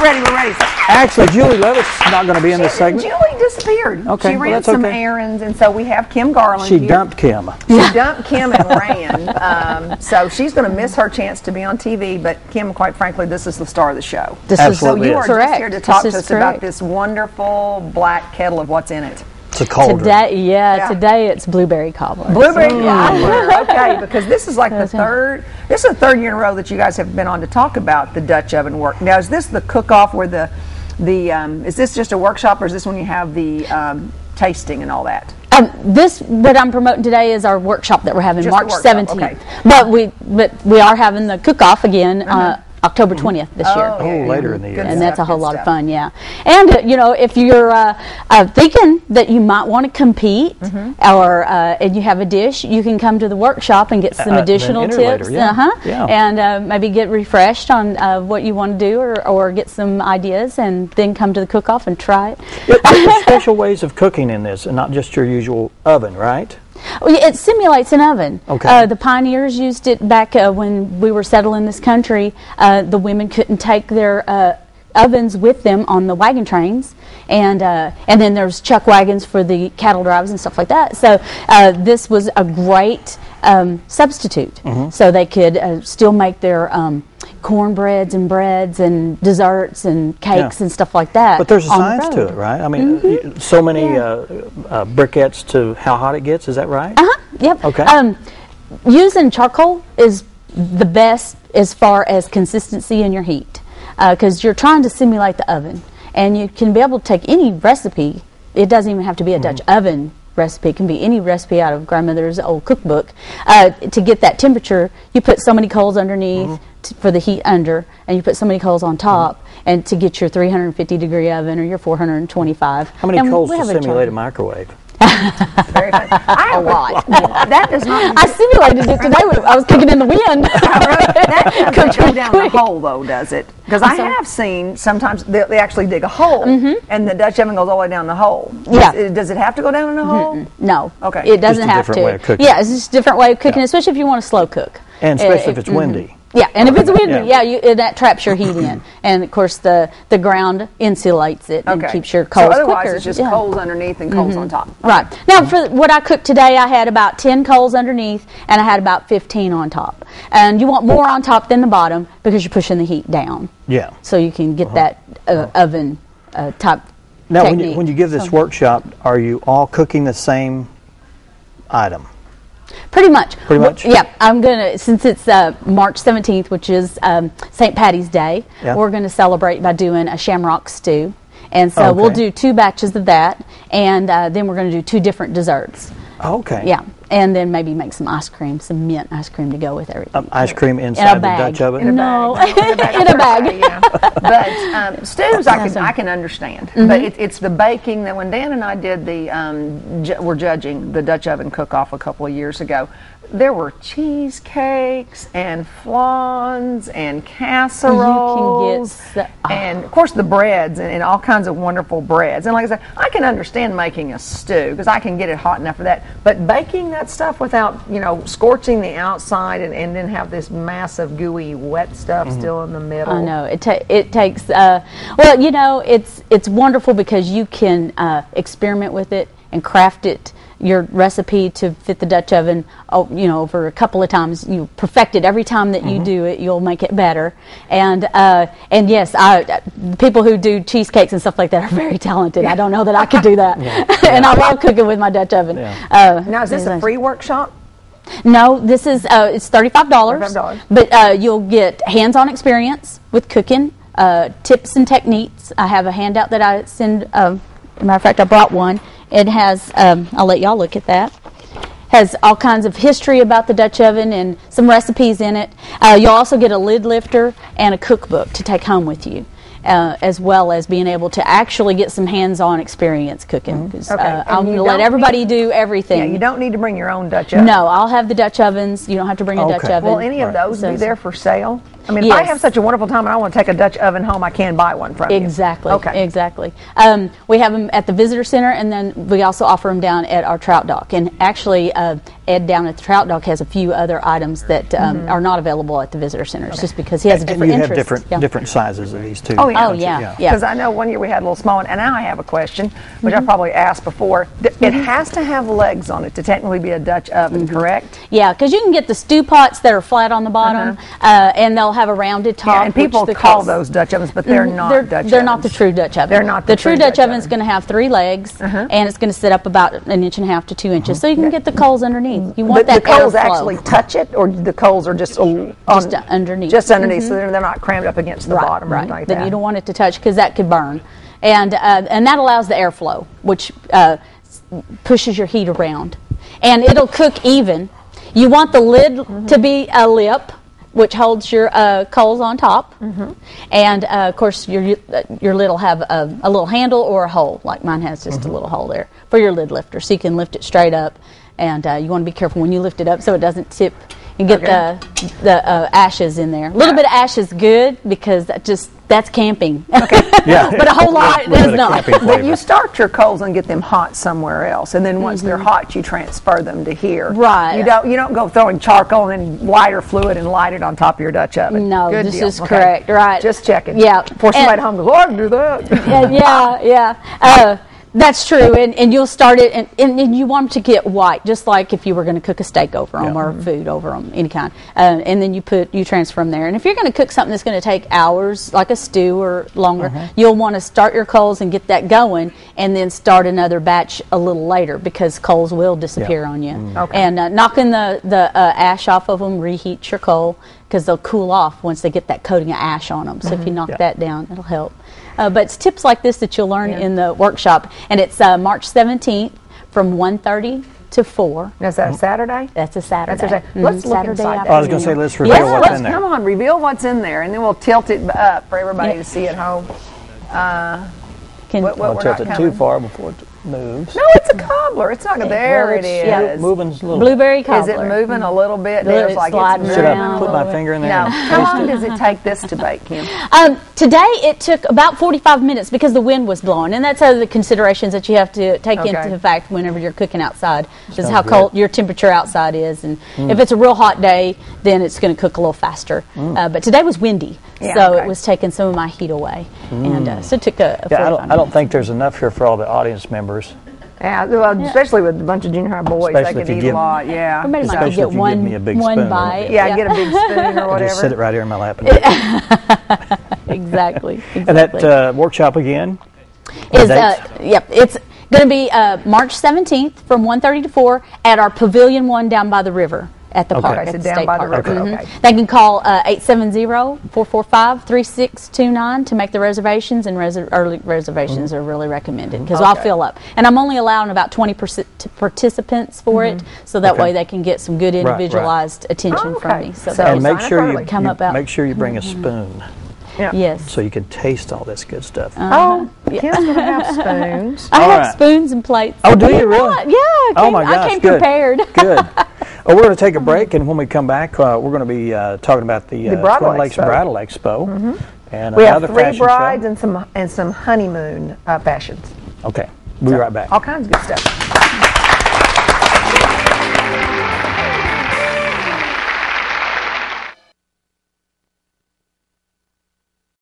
we're ready. We're ready. Actually, Julie Levitt's not going to be in this segment. Julie disappeared. Okay, she ran some errands, and so we have Kim Garland She here. dumped Kim. She dumped Kim and ran. So she's going to miss her chance to be on TV. But Kim, quite frankly, this is the star of the show. Absolutely. So you are just here to talk to us correct. about this wonderful black kettle of what's in it. It's a cauldron. Today it's blueberry cobbler. Blueberry cobbler. Okay, because this is like the third year in a row that you guys have been on to talk about the Dutch oven work. Now, is this the cook-off where is this just a workshop, or is this when you have the tasting and all that? What I'm promoting today is our workshop that we're having Just March the workshop, 17th. okay. But we are having the cook-off again October 20th this year. Oh, later in the year. And that's a whole lot of fun, yeah. And, you know, if you're thinking that you might want to compete or and you have a dish, you can come to the workshop and get some additional tips. And maybe get refreshed on what you want to do or get some ideas and then come to the cook-off and try it. There's special ways of cooking in this and not just your usual oven, right? It simulates an oven. Okay. The pioneers used it back when we were settling this country. The women couldn't take their ovens with them on the wagon trains, and then there's chuck wagons for the cattle drives and stuff like that. So this was a great substitute. So they could still make their cornbreads and breads and desserts and cakes and stuff like that. But there's a science to it, right? I mean, so many briquettes to how hot it gets. Is that right? Yep. Okay. Using charcoal is the best as far as consistency in your heat, because you're trying to simulate the oven, and you can be able to take any recipe. It doesn't even have to be a Dutch oven recipe. It can be any recipe out of grandmother's old cookbook. To get that temperature, you put so many coals underneath for the heat under, and you put so many coals on top, and to get your 350-degree oven or your 425. How many coals to simulate a microwave? Very fun. A lot. That does not. I simulated it today when I was cooking in the wind. That doesn't go down the hole, though, does it? Because I have seen sometimes they actually dig a hole, and the Dutch oven goes all the way down the hole. Yeah. Does it have to go down in the hole? No. Okay. It doesn't have to. Just a different way of cooking. Yeah, it's just a different way of cooking, especially if you want to slow cook. And especially if it's windy. Yeah, and if it's windy, that traps your heat in, and of course the ground insulates it and keeps your coals so otherwise quicker. It's just coals underneath and coals on top. Right. Now for what I cooked today, I had about 10 coals underneath, and I had about 15 on top. And you want more on top than the bottom because you're pushing the heat down. Yeah. So you can get that oven type now, technique. when you give this workshop, are you all cooking the same item? Pretty much. Pretty much? Yeah. I'm going to, since it's March 17th, which is St. Patty's Day, we're going to celebrate by doing a shamrock stew. And so we'll do 2 batches of that, and then we're going to do 2 different desserts. Okay. Yeah. And then maybe make some ice cream, some mint ice cream to go with everything. Ice cream inside the Dutch oven? In a bag. Yeah. But stews I can understand. But it's the baking that when Dan and I did we're judging the Dutch oven cook-off a couple of years ago, there were cheesecakes and flans and casseroles and of course the breads and all kinds of wonderful breads. And like I said, I can understand making a stew because I can get it hot enough for that. But baking that stuff without, scorching the outside and then have this massive gooey wet stuff still in the middle. I know. It takes, well, it's wonderful because you can experiment with it and craft it, your recipe to fit the Dutch oven, over a couple of times. You perfect it every time that you do it. You'll make it better. And yes, people who do cheesecakes and stuff like that are very talented. I don't know that I could do that. And I love cooking with my Dutch oven. Now, is this a free workshop? No, this is it's $35. But you'll get hands-on experience with cooking, tips and techniques. I have a handout that I send. As a matter of fact, I brought one. It has, I'll let y'all look at that, has all kinds of history about the Dutch oven and some recipes in it. You'll also get a lid lifter and a cookbook to take home with you, as well as being able to actually get some hands-on experience cooking. I'm going to let everybody do everything. Yeah, you don't need to bring your own Dutch oven. No, I'll have the Dutch ovens. You don't have to bring a Dutch oven. Will any of those be there for sale? I mean, if I have such a wonderful time and I want to take a Dutch oven home, I can buy one from you. Exactly. Okay. Exactly. We have them at the visitor center, and then we also offer them down at our trout dock. And actually, Ed down at the trout dock has a few other items that are not available at the visitor centers, just because he has a different interest. You have different sizes of these too. Oh, yeah. Oh, yeah. Because I know one year we had a little small one, and now I have a question, which I probably asked before. It has to have legs on it to technically be a Dutch oven, correct? Yeah, because you can get the stew pots that are flat on the bottom, and they'll have a rounded top. Yeah, and people call those Dutch ovens, but they're not Dutch ovens. They're not the true Dutch oven. They're not the true Dutch oven is going to have 3 legs, and it's going to sit up about 1.5 inches to 2 inches, so you can get the coals underneath. You want that the coals airflow. actually touch it, or the coals are just underneath. Just underneath, so they're not crammed up against the bottom, right? Like then that. you don't want it to touch because that could burn, and that allows the airflow, which pushes your heat around, and it'll cook even. You want the lid to be a lip, which holds your coals on top, and of course your lid will have a little handle or a hole, like mine has just a little hole there for your lid lifter, so you can lift it straight up, and you want to be careful when you lift it up so it doesn't tip and get the ashes in there. A little bit of ash is good because that's camping. Yeah. But a whole lot is not. But you start your coals and get them hot somewhere else, and then once they're hot, you transfer them to here. Right. You don't go throwing charcoal and then lighter fluid and light it on top of your Dutch oven. No, Good this deal. is correct. Right. Just checking. Yeah. Before somebody at home goes, oh, I can do that. Yeah. That's true, and you'll start it, and you want them to get white, just like if you were going to cook a steak over them or food over them, any kind. And then you transfer them there. And if you're going to cook something that's going to take hours, like a stew or longer, you'll want to start your coals and get that going, and then start another batch a little later because coals will disappear on you. And knocking the ash off of them reheats your coal because they'll cool off once they get that coating of ash on them. So if you knock that down, it'll help. But it's tips like this that you'll learn in the workshop. And it's March 17th from 1:30 to 4. Is that a Saturday? That's a Saturday. Let's look Saturday inside. I was going to say, let's reveal what's in there. Come on, reveal what's in there, and then we'll tilt it up for everybody to see at home. Don't tilt it too far before it moves. No, it's a cobbler. It's not going to. There it is. Yeah. Moving a little. Blueberry cobbler. Is it moving a little bit? It's Like sliding it's Should around I put my finger in there? No. and How taste long it? does it take this to bake, Kim? Today it took about 45 minutes because the wind was blowing, and that's other considerations that you have to take into fact whenever you're cooking outside. Is how cold your temperature outside is, and if it's a real hot day, then it's going to cook a little faster. But today was windy, so it was taking some of my heat away, and so it took a 45 minutes. I don't think there's enough here for all the audience members. Yeah, well, especially with a bunch of junior high boys, Especially they if could you eat a lot. Yeah, Especially if you give me a big one spoon. bite. yeah, get a big spoon or whatever. Just sit it right here in my lap. Exactly. And that workshop again? Is it's going to be March 17th from 1:30 to 4 at our Pavilion 1 down by the river at the park. So at the down state by the park. river. Okay. They can call 870-445-3629 to make the reservations, and early reservations are really recommended because I'll fill up. And I'm only allowing about 20 participants for it, so that way they can get some good individualized attention from me. So and make sure you make sure you bring a spoon. Yeah. Yes. So you can taste all this good stuff. Kim's going to have spoons. I have spoons and plates. Oh, do you really? Yeah. Oh my gosh, I came good. prepared. Good. Well, we're going to take a break, and when we come back, we're going to be talking about the Bridal Twin Lakes Expo. Bridal Expo. And We have another 3 fashion brides show. and some honeymoon fashions. Okay. We'll be right back. All kinds of good stuff.